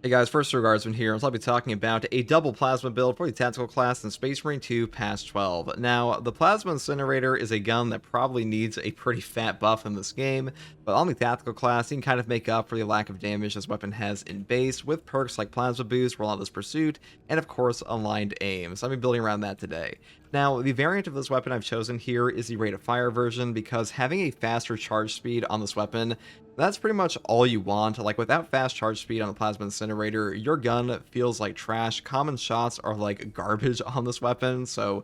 Hey guys, first Guardsman here, and I'll be talking about a double plasma build for the tactical class in Space Marine 2 Past 12. Now, the Plasma Incinerator is a gun that probably needs a pretty fat buff in this game, but on the tactical class, you can kind of make up for the lack of damage this weapon has in base with perks like Plasma Boost, Relentless Pursuit, and of course, Aligned Aim. So I'll be building around that today. Now, the variant of this weapon I've chosen here is the Rate of Fire version because having a faster charge speed on this weapon, that's pretty much all you want. Like, without fast charge speed on the Plasma Incinerator, your gun feels like trash. Common shots are like garbage on this weapon, so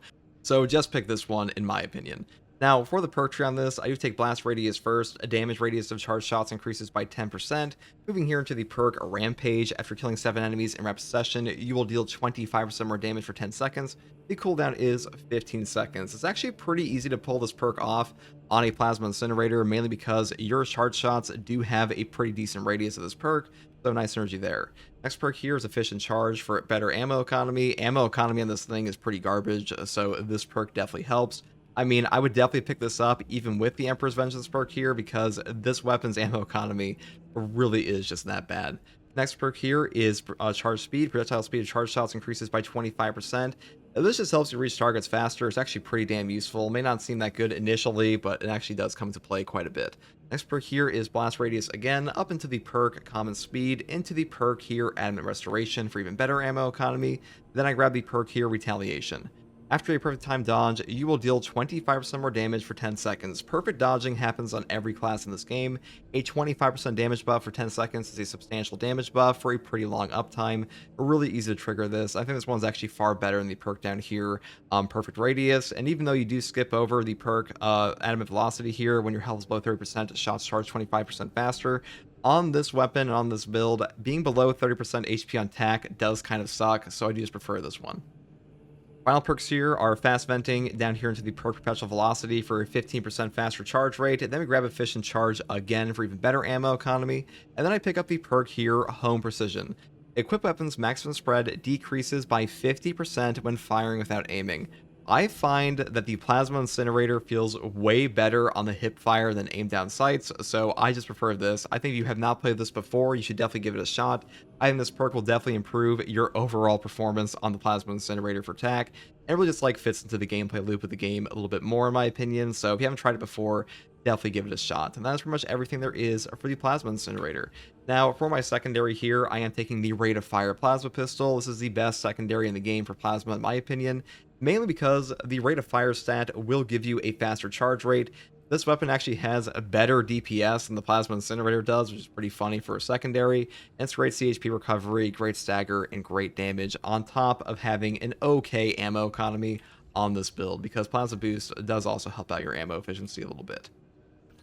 just pick this one in my opinion. Now, for the perk tree on this, I do take Blast Radius first. A damage radius of charged shots increases by 10%. Moving here into the perk Rampage, after killing 7 enemies in rapid succession, you will deal 25% more damage for 10 seconds. The cooldown is 15 seconds. It's actually pretty easy to pull this perk off on a Plasma Incinerator, mainly because your charge shots do have a pretty decent radius of this perk, so nice synergy there. Next perk here is Efficient Charge for better ammo economy. Ammo economy on this thing is pretty garbage, so this perk definitely helps. I mean, I would definitely pick this up even with the Emperor's Vengeance perk here because this weapon's ammo economy really is just that bad. Next perk here is Charge Speed. Projectile speed of charge shots increases by 25%. This just helps you reach targets faster. It's actually pretty damn useful. May not seem that good initially, but it actually does come into play quite a bit. Next perk here is Blast Radius again, up into the perk Common Speed, into the perk here Adamant Restoration for even better ammo economy. Then I grab the perk here Retaliation. After a perfect time dodge, you will deal 25% more damage for 10 seconds. Perfect dodging happens on every class in this game. A 25% damage buff for 10 seconds is a substantial damage buff for a pretty long uptime. Really easy to trigger this. I think this one's actually far better than the perk down here, Perfect Radius. And even though you do skip over the perk Adamant Velocity here, when your health is below 30%, shots charge 25% faster. On this weapon and on this build, being below 30% HP on tack does kind of suck, so I do just prefer this one. Final perks here are Fast Venting down here into the perk Perpetual Velocity for a 15% faster charge rate. Then we grab Efficient Charge again for even better ammo economy. And then I pick up the perk here, Home Precision. Equipped weapons maximum spread decreases by 50% when firing without aiming. I find that the Plasma Incinerator feels way better on the hip fire than aim down sights, so I just prefer this. I think if you have not played this before, you should definitely give it a shot. I think this perk will definitely improve your overall performance on the Plasma Incinerator for tack. It really just like fits into the gameplay loop of the game a little bit more in my opinion, so if you haven't tried it before, definitely give it a shot. And that is pretty much everything there is for the Plasma Incinerator. Now, for my secondary here, I am taking the Rate of Fire Plasma Pistol. This is the best secondary in the game for Plasma in my opinion, mainly because the Rate of Fire stat will give you a faster charge rate. This weapon actually has a better DPS than the Plasma Incinerator does, which is pretty funny for a secondary. And it's great CHP recovery, great stagger, and great damage, on top of having an okay ammo economy on this build, because Plasma Boost does also help out your ammo efficiency a little bit.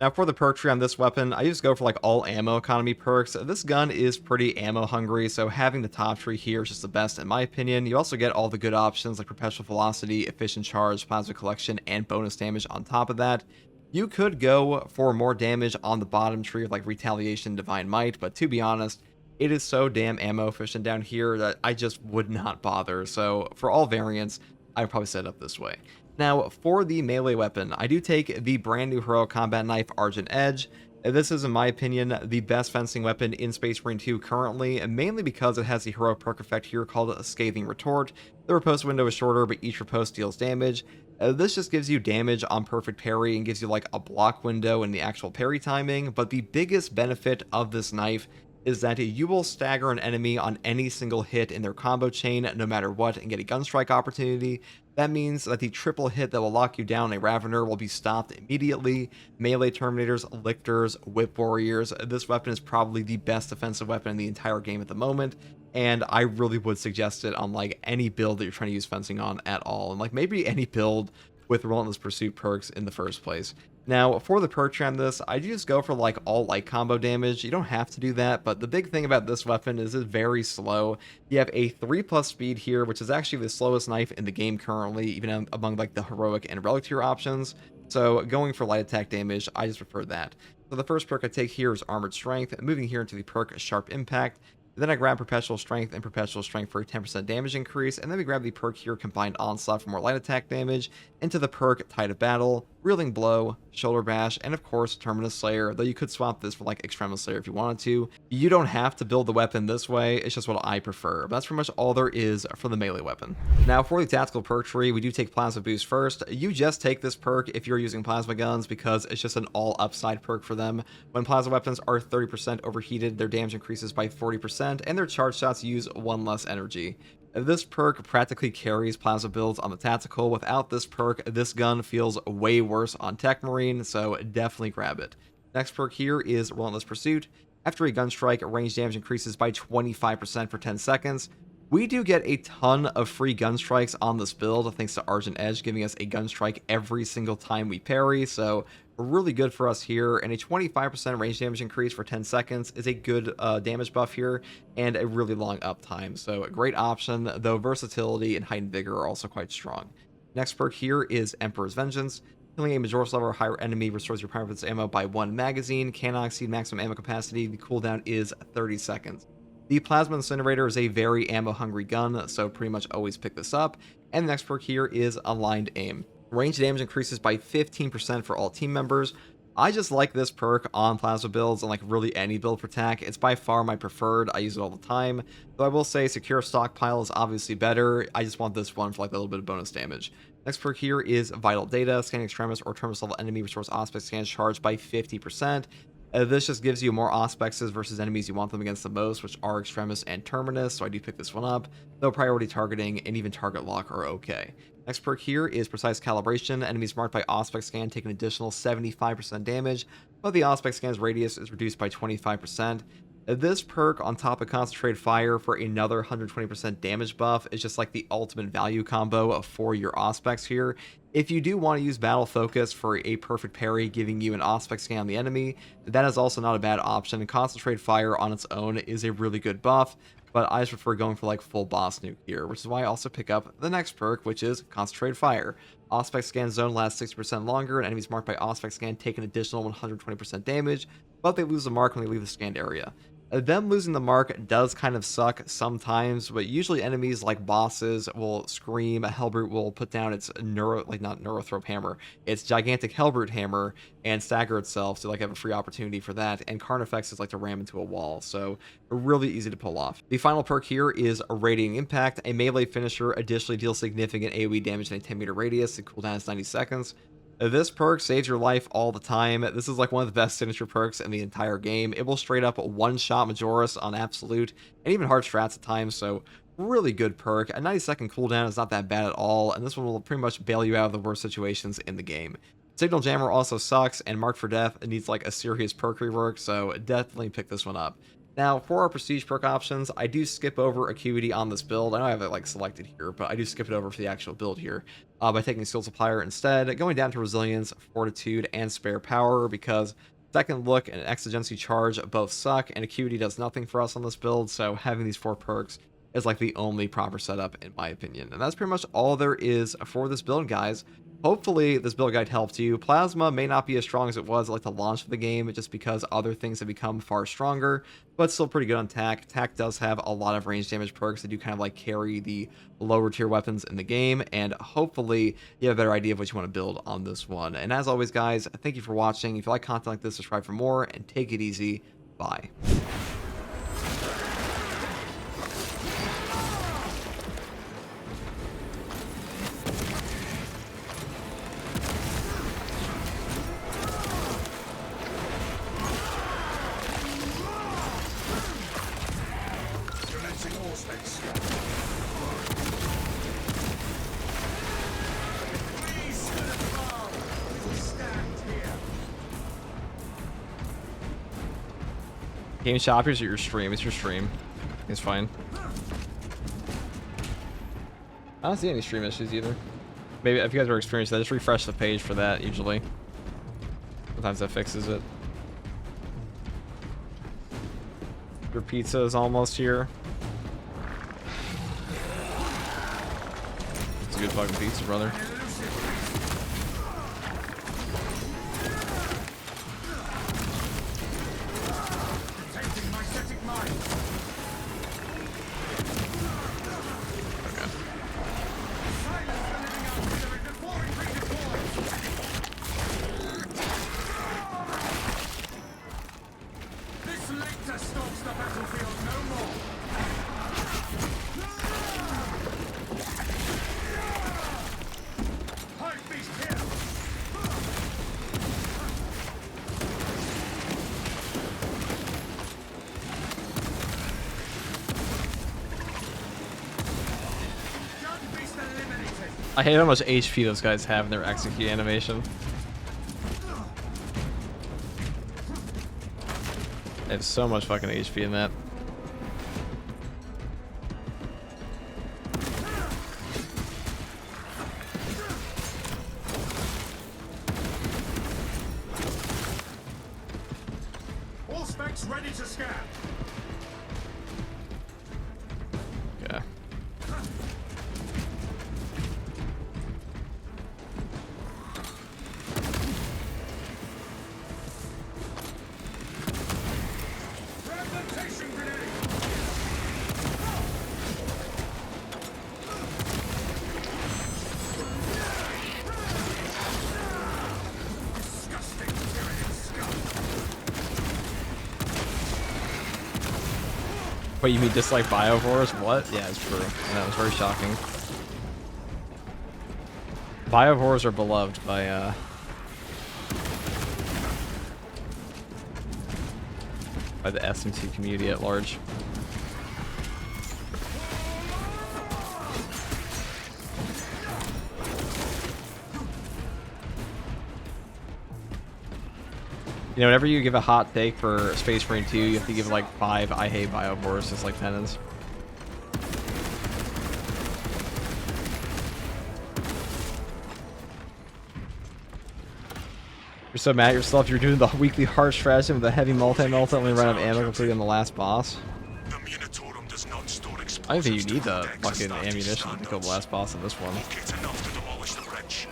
Now, for the perk tree on this weapon, I just go for like all ammo economy perks. This gun is pretty ammo hungry, so having the top tree here is just the best in my opinion. You also get all the good options like Perpetual Velocity, Efficient Charge, Plasma Collection, and bonus damage on top of that. You could go for more damage on the bottom tree with like Retaliation, Divine Might, but to be honest, it is so damn ammo efficient down here that I just would not bother. So for all variants, I would probably set it up this way. Now, for the melee weapon, I do take the brand new Heroic Combat Knife Argent Edge. This is, in my opinion, the best fencing weapon in Space Marine 2 currently, mainly because it has the heroic perk effect here called Scathing Retort. The riposte window is shorter, but each riposte deals damage. This just gives you damage on perfect parry and gives you like a block window in the actual parry timing, but the biggest benefit of this knife is that you will stagger an enemy on any single hit in their combo chain, no matter what, and get a gunstrike opportunity. That means that the triple hit that will lock you down a Ravener will be stopped immediately. Melee Terminators, Lictors, Whip Warriors, this weapon is probably the best defensive weapon in the entire game at the moment, and I really would suggest it on like any build that you're trying to use fencing on at all, and like maybe any build with Relentless Pursuit perks in the first place. Now, for the perk tree on this, I just go for like all light combo damage. You don't have to do that, but the big thing about this weapon is it's very slow. You have a 3+ speed here, which is actually the slowest knife in the game currently, even among like the heroic and relic tier options. So going for light attack damage, I just prefer that. So the first perk I take here is Armored Strength. Moving here into the perk Sharp Impact. Then I grab Perpetual Strength and Perpetual Strength for a 10% damage increase, and then we grab the perk here, Combined Onslaught for more light attack damage, into the perk Tide of Battle, Reeling Blow, Shoulder Bash, and of course Terminus Slayer, though you could swap this for like Extremis Slayer if you wanted to. You don't have to build the weapon this way, it's just what I prefer. But that's pretty much all there is for the melee weapon. Now for the tactical perk tree, we do take Plasma Boost first. You just take this perk if you're using plasma guns because it's just an all upside perk for them. When plasma weapons are 30% overheated, their damage increases by 40%, and their charge shots use 1 less energy. This perk practically carries plasma builds on the tactical. Without this perk, this gun feels way worse on Tech Marine, so definitely grab it. Next perk here is Relentless Pursuit. After a gun strike, range damage increases by 25% for 10 seconds. We do get a ton of free gun strikes on this build, thanks to Argent Edge giving us a gun strike every single time we parry, so really good for us here. And a 25% range damage increase for 10 seconds is a good damage buff here, and a really long uptime, so a great option, though versatility and heightened vigor are also quite strong. Next perk here is Emperor's Vengeance. Killing a Majora's level or higher enemy restores your power ammo by 1 magazine, cannot exceed maximum ammo capacity, the cooldown is 30 seconds. The Plasma Incinerator is a very ammo-hungry gun, so pretty much always pick this up. And the next perk here is Aligned Aim. Range damage increases by 15% for all team members. I just like this perk on plasma builds and like really any build for TAC. It's by far my preferred. I use it all the time. Though I will say Secure Stockpile is obviously better. I just want this one for like a little bit of bonus damage. Next perk here is Vital Data. Scanning Extremis or Terminus level enemy restores Auspex scans charged by 50%. This just gives you more Auspexes versus enemies you want them against the most, which are Extremis and Terminus, so I do pick this one up, though priority targeting and even target lock are okay. Next perk here is Precise Calibration. Enemies marked by Auspex scan take an additional 75% damage, but the Auspex scan's radius is reduced by 25%. This perk on top of Concentrated Fire for another 120% damage buff is just like the ultimate value combo for your Auspex here. If you do want to use Battle Focus for a perfect parry, giving you an Auspex scan on the enemy, that is also not a bad option. And Concentrated Fire on its own is a really good buff, but I just prefer going for like full boss nuke here, which is why I also pick up the next perk, which is Concentrated Fire. Auspex scan zone lasts 60% longer, and enemies marked by Auspex scan take an additional 120% damage, but they lose the mark when they leave the scanned area. Them losing the mark does kind of suck sometimes, but usually enemies like bosses will scream. Hellbrute will put down its Neurothrope hammer, its gigantic Hellbrute hammer, and stagger itself to like have a free opportunity for that. And Carnifex is like to ram into a wall, so really easy to pull off. The final perk here is Radiating Impact. A melee finisher additionally deals significant AoE damage in a 10-meter radius. The cooldown is 90 seconds. This perk saves your life all the time. This is like one of the best signature perks in the entire game. It will straight up one-shot Majora's on Absolute and even hard strats at times, so really good perk. A 90-second cooldown is not that bad at all, and this one will pretty much bail you out of the worst situations in the game. Signal Jammer also sucks, and Marked for Death needs like a serious perk rework, so definitely pick this one up. Now, for our prestige perk options, I do skip over Acuity on this build. I know I have it like selected here, but I do skip it over for the actual build here by taking Skill Supplier instead, going down to Resilience, Fortitude, and Spare Power, because Second Look and Exigency Charge both suck, and Acuity does nothing for us on this build, so having these 4 perks is like the only proper setup in my opinion. And that's pretty much all there is for this build, guys. Hopefully this build guide helped you. Plasma may not be as strong as it was at like the launch of the game, just because other things have become far stronger, but still pretty good on TAC. TAC does have a lot of range damage perks that do kind of like carry the lower tier weapons in the game, and hopefully you have a better idea of what you want to build on this one. And as always, guys, thank you for watching. If you like content like this, subscribe for more, and take it easy. Bye. Game shop, here's your stream. It's your stream. It's fine. I don't see any stream issues either. Maybe if you guys are experienced that, just refresh the page for that usually. Sometimes that fixes it. Your pizza is almost here. It's a good fucking pizza, brother. stalks the battlefield no more. Hive beast here. Giant beast eliminated. I hate how much HP those guys have in their execute animation. They have so much fucking HP in that. All specs ready to scan. Okay. Fragmentation grenade. Disgusting tyranid scum. Wait, you mean dislike Biovores? What? Yeah, it's true. That was very shocking. Biovores are beloved by the SMT community at large. You know, whenever you give a hot take for Space Marine 2, you have to give like 5 I hate Biovores as like penance. You're so mad at yourself, you're doing the weekly hard strategy with a heavy multi-melt only run of ammo completely on the last boss. The Munitorum does not store I don't think you need explosives the to protect fucking Astartes ammunition to kill the standards. last boss in this one. It's enough to demolish the bridge.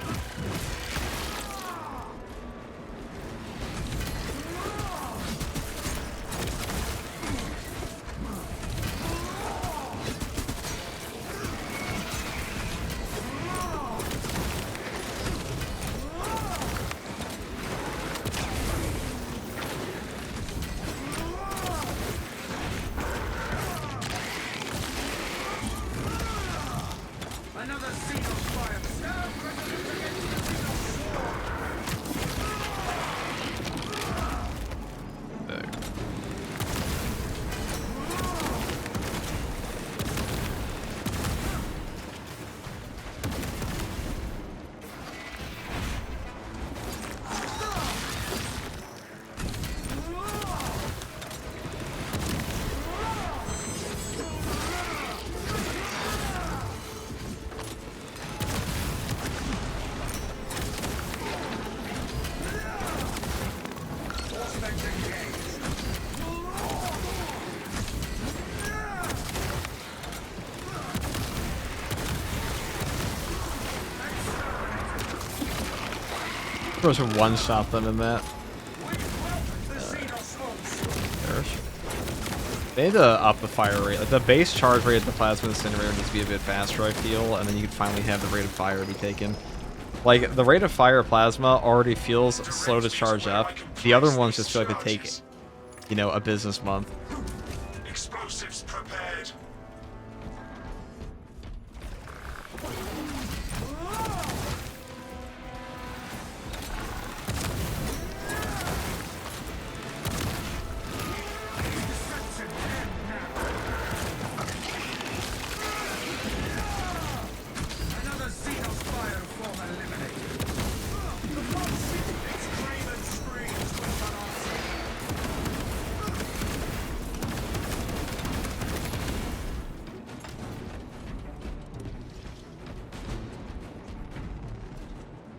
Another Xenos fire. Stand resolute against the Xenos Supposed to one-shot them in that. They need to up the fire rate. Like, the base charge rate of the plasma incinerator needs to be a bit faster, I feel, and then you can finally have the rate of fire be taken. Like, the rate of fire of plasma already feels slow to charge up. The other ones just feel like they take, you know, a business month. explosives prepared. Another Xenos fire form eliminated. The monster, its craven screams with unanswered.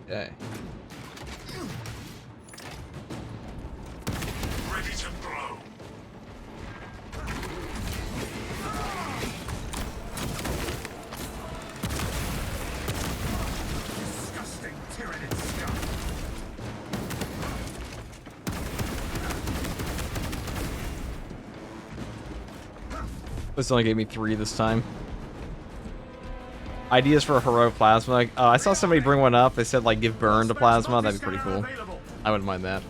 Okay. Ready to blow. Disgusting tyrannid scum. This only gave me 3 this time. Ideas for a heroic plasma. Like, I saw somebody bring one up. They said, like, give burn to plasma. That'd be pretty cool. I wouldn't mind that.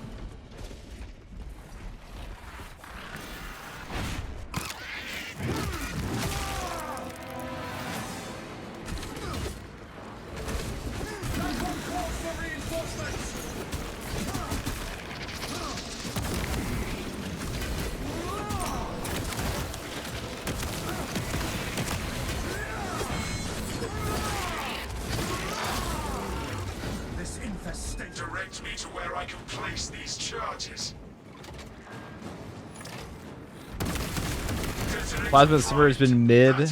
Plasma Incinerator has been mid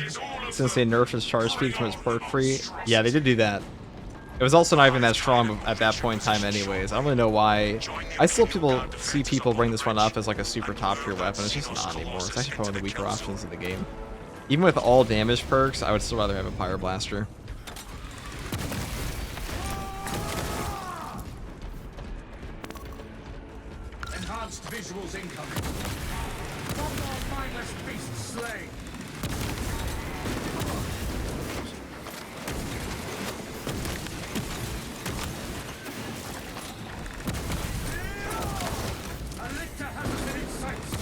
since they nerfed his charge speed from its perk free. Yeah, they did do that. It was also not even that strong at that point in time anyways. I don't really know why. I still see people bring this one up as like a super top tier weapon. It's just not anymore. It's actually probably one of the weaker options in the game. Even with all damage perks, I would still rather have a Pyroblaster. Enhanced visuals incoming. One more mindless beast slain. Alicta has us in its sights.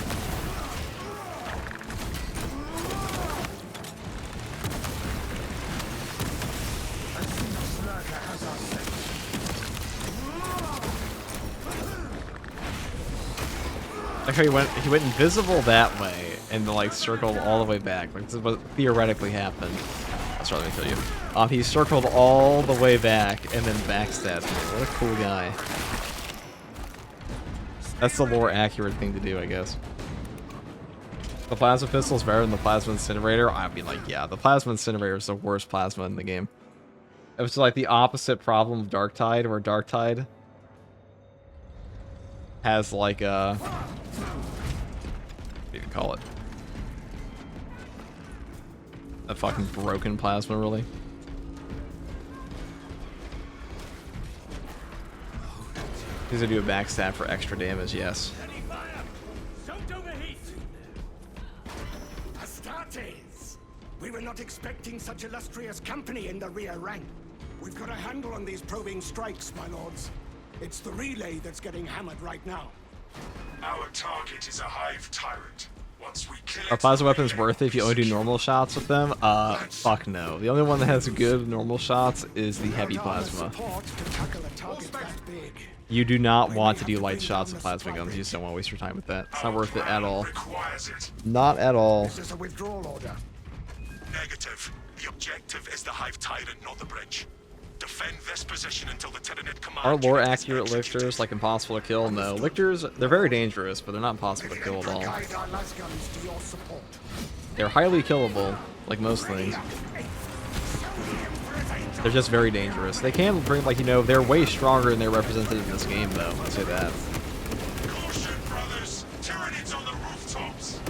A Xenos lurker has our scent. Like how he went invisible that way and then like circled all the way back. Like this is what theoretically happened. That's try to kill you. He circled all the way back and then backstabbed me. What a cool guy. That's the more accurate thing to do, I guess. The plasma pistol is better than the plasma incinerator. I'd be like, yeah, the plasma incinerator is the worst plasma in the game. It was like the opposite problem of Darktide, where Darktide has like a, what do you call it? A fucking broken plasma, really. He's gonna do a backstab for extra damage, yes. Don't overheat! Astartes! We were not expecting such illustrious company in the rear rank. We've got a handle on these probing strikes, my lords. It's the relay that's getting hammered right now. Our target is a hive tyrant. Once we kill it, Are plasma weapons worth it if you only do normal shots with them? Fuck no. The only one that has good normal shots is the heavy plasma. You do not want to do light shots with plasma guns. You just don't want to waste your time with that. It's not worth it at all. requires it. Not at all. This is a withdrawal order. Negative. The objective is the hive tyrant, not the bridge. Defend this position until the Tyranid command. Are lore unit is accurate executed. lictors like impossible to kill? No. Lictors, they're very dangerous, but they're not impossible to kill at all. Guide our lasguns to your support. They're highly killable, like most things. They're just very dangerous. They can bring, like, you know, they're way stronger than they're represented in this game, though. I'll say that. Caution, brothers. Tyranids on the rooftops.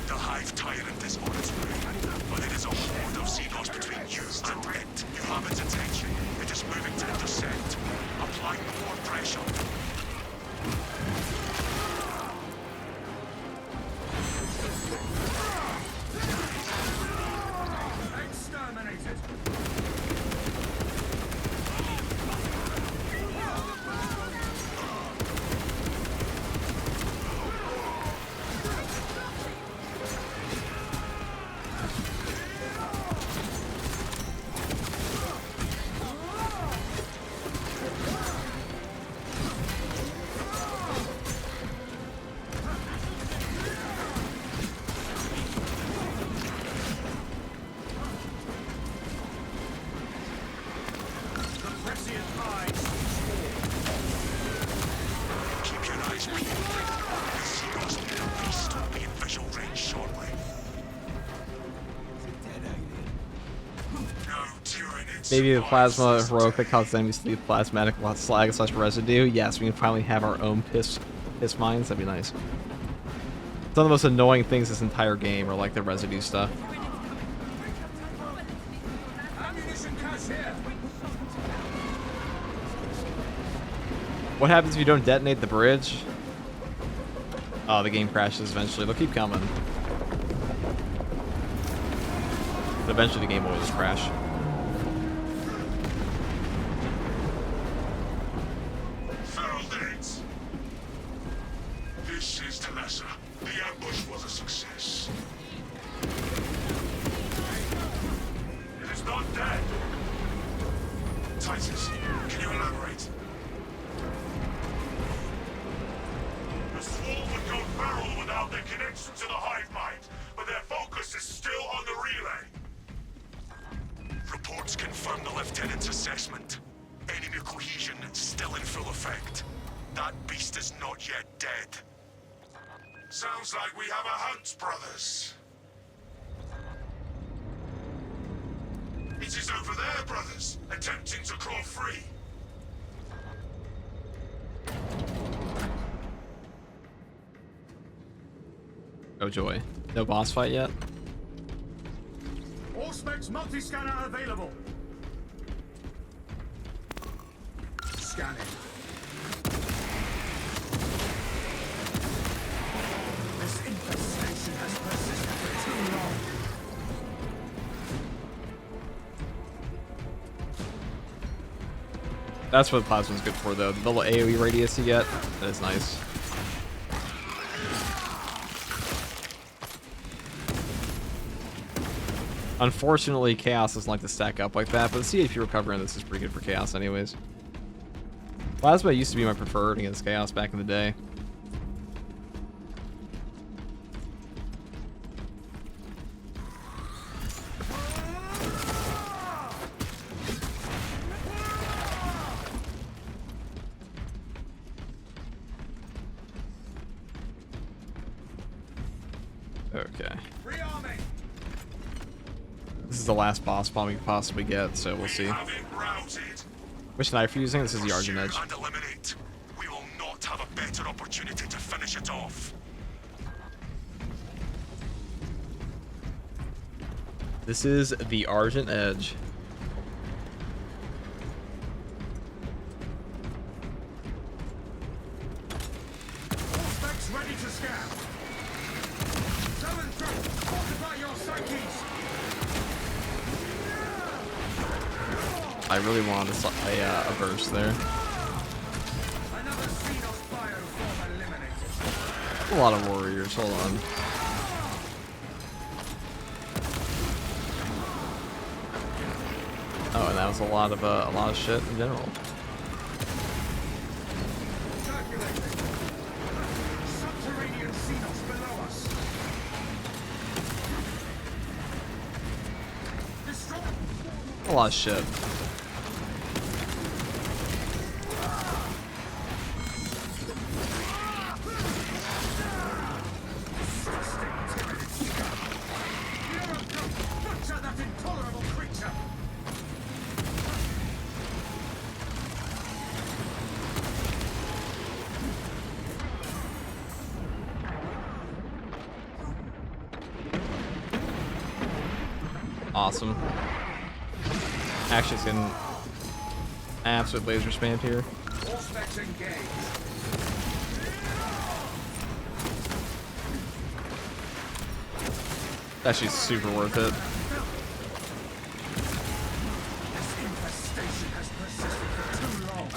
The hive tyrant is on its way, but it is a horde of Xenos between you and it. You have its attention. It is moving to intercept. Apply more pressure. Exterminated. The prescient eyes. Keep your eyes peeled. The Xenos beast will be in visual range shortly. No Tyranids. Maybe the plasma heroic that causes enemies to leave plasmatic slag / residue. Yes, we can finally have our own piss mines. That'd be nice. Some of the most annoying things this entire game are like the residue stuff. Ammunition cache here. What happens if you don't detonate the bridge? Oh, the game crashes eventually. They'll keep coming. But eventually the game will just crash. Feral Danes. This is Talassa. The ambush was a success. It is not dead. Titus, can you elaborate? The Swarm would go feral without their connection to the hive mind, but their focus is still on the rear assessment. Enemy cohesion still in full effect. That beast is not yet dead. Sounds like we have a hunt, brothers. It is over there, brothers, attempting to crawl free. Oh joy. No boss fight yet? Auspex multi-scanner available. Scanning. This infestation has persisted for too long. That's what Plasma's good for, though. The little AoE radius you get, that is nice. Unfortunately, Chaos doesn't like to stack up like that, but the CAP recovery on this is pretty good for Chaos anyways. Plasma used to be my preferred against Chaos back in the day. Okay. This is the last boss bomb we can possibly get, so we'll see. Which knife are you using? This is the Argent Edge. And eliminate. We will not have a better opportunity to finish it off. This is the Argent Edge. Auspex ready to scan. Summon threat. Fortify your psyches. I really wanted a burst there. Another Xenos bioform eliminated. A lot of warriors. Hold on. Oh, and that was a lot of shit in general. Calculating. Subterranean Xenos below us. Destroy. A lot of shit. Butcher that intolerable creature. Awesome. Actually, it's getting absolute laser spammed here. Auspex engaged. Actually, super worth it. This infestation has persisted for too long.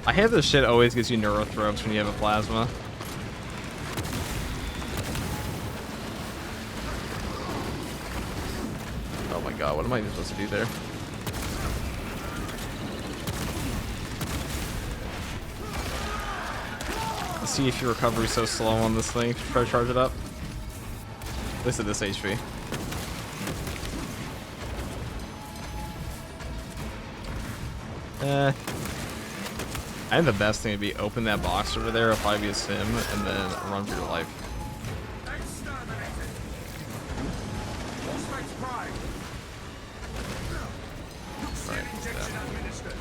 I hate this shit always gives you neurothropes when you have a plasma. Oh my god, what am I even supposed to do there? Let's see if your recovery is so slow on this thing. Try to charge it up. At least at this HP. I think the best thing would be open that box over there, apply via sim, and then run for your life. Exterminated. Auspex prime. Right, Injection yeah. administered.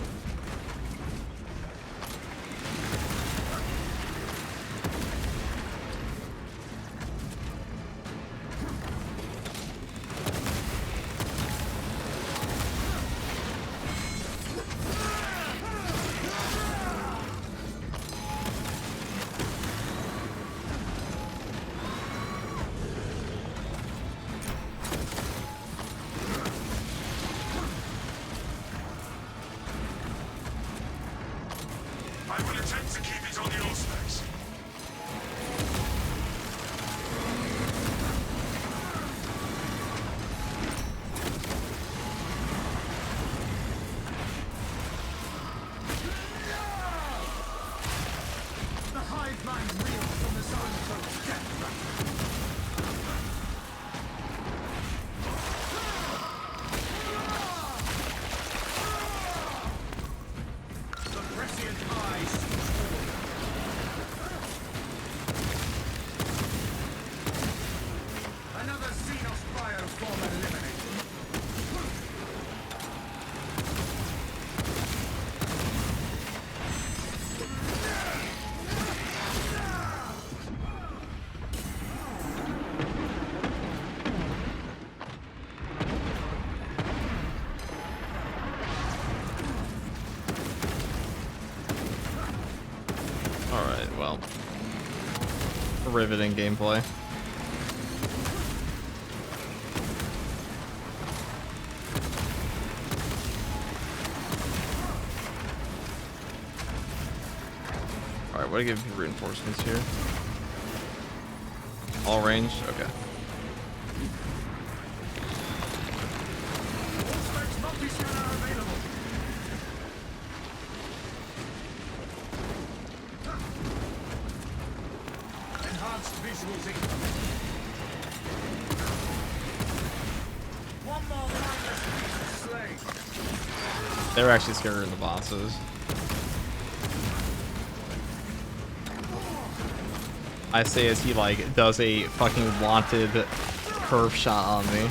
riveting gameplay. Alright, what do I give you reinforcements here? All range? Okay. Enhanced visuals incoming. One more minus slain. They're actually scarier than the bosses. I say as he like does a fucking wanted curve shot on me.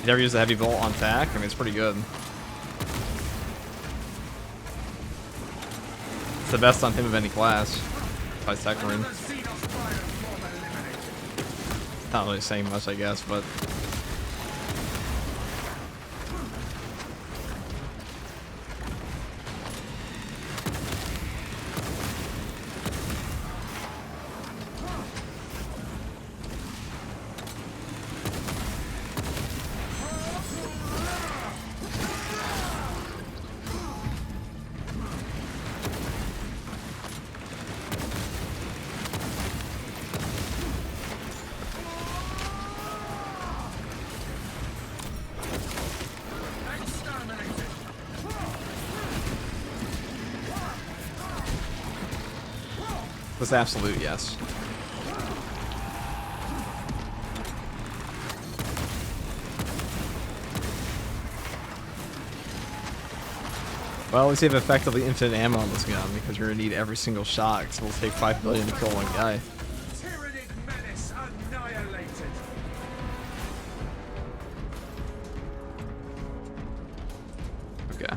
You never use a heavy bolt on tack? I mean, it's pretty good. It's the best on him of any class. Besides Tech-Marine. Not really saying much, I guess, but... This absolute yes. Well, at least you have effectively infinite ammo on this gun because you're gonna need every single shot because it'll take 5 billion to kill one guy. Tyrannic menace annihilated. Okay.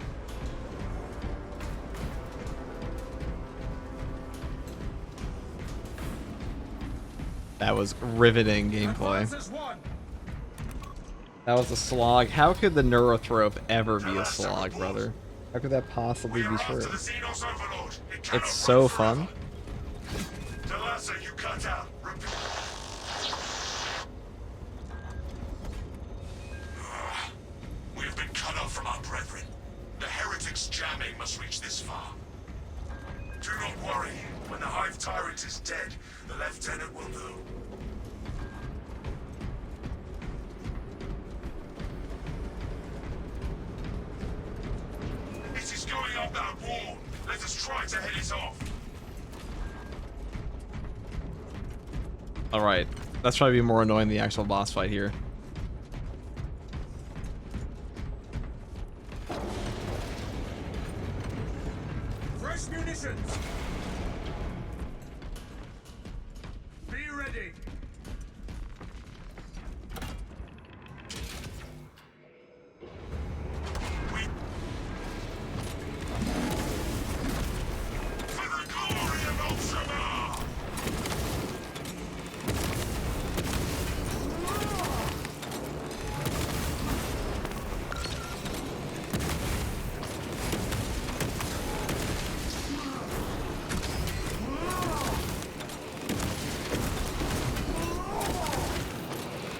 That was riveting gameplay. Advances one. That was a slog. How could the Neurothrope ever be a slog, brother? How could that possibly be true? It's so fun. Delasa, you cut out. Repeat. We have been cut off from our brethren. The heretics' jamming must reach this far. Do not worry. When the Hive Tyrant is dead, the Lieutenant will know. It is going up that wall. Let us try to head it off. Alright. That's probably be more annoying than the actual boss fight here. Fresh munitions. Be ready. We... For the glory of Ultramar!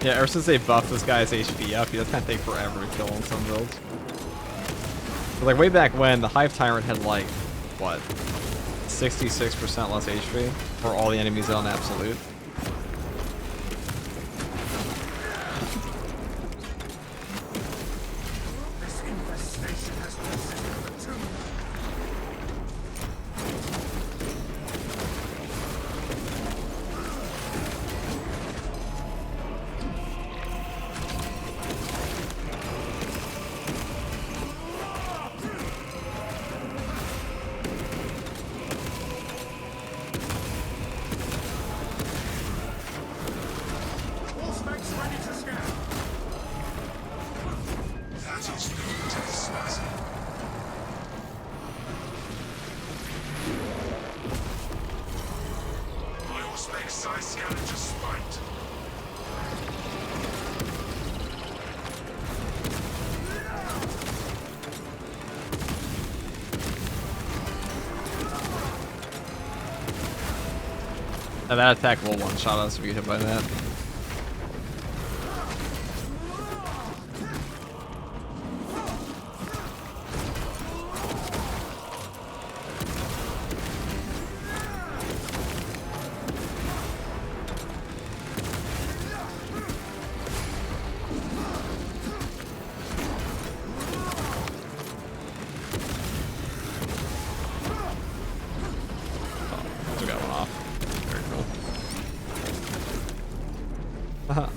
Yeah, ever since they buffed this guy's HP up, he does kind of take forever to kill on some builds. But like way back when, the Hive Tyrant had like, what, 66% less HP for all the enemies on Absolute. This infestation has persisted for 2 months. That attack will one-shot us if you get hit by that.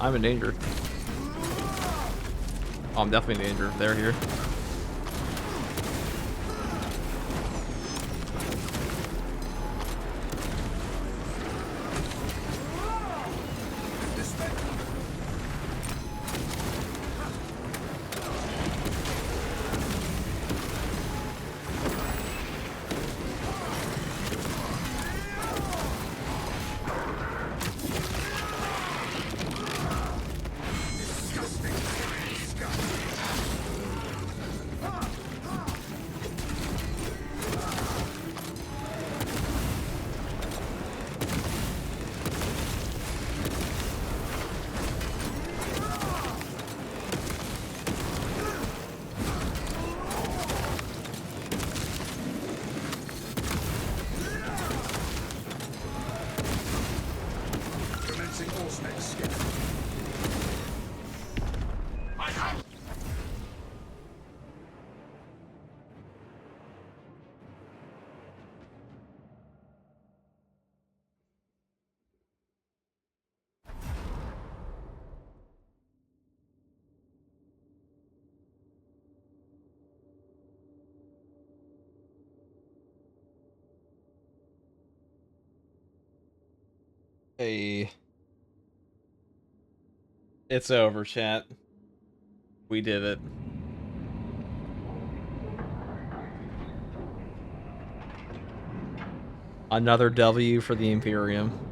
I'm in danger. Oh, I'm definitely in danger. They're here. Hey. It's over, chat. We did it. Another W for the Imperium.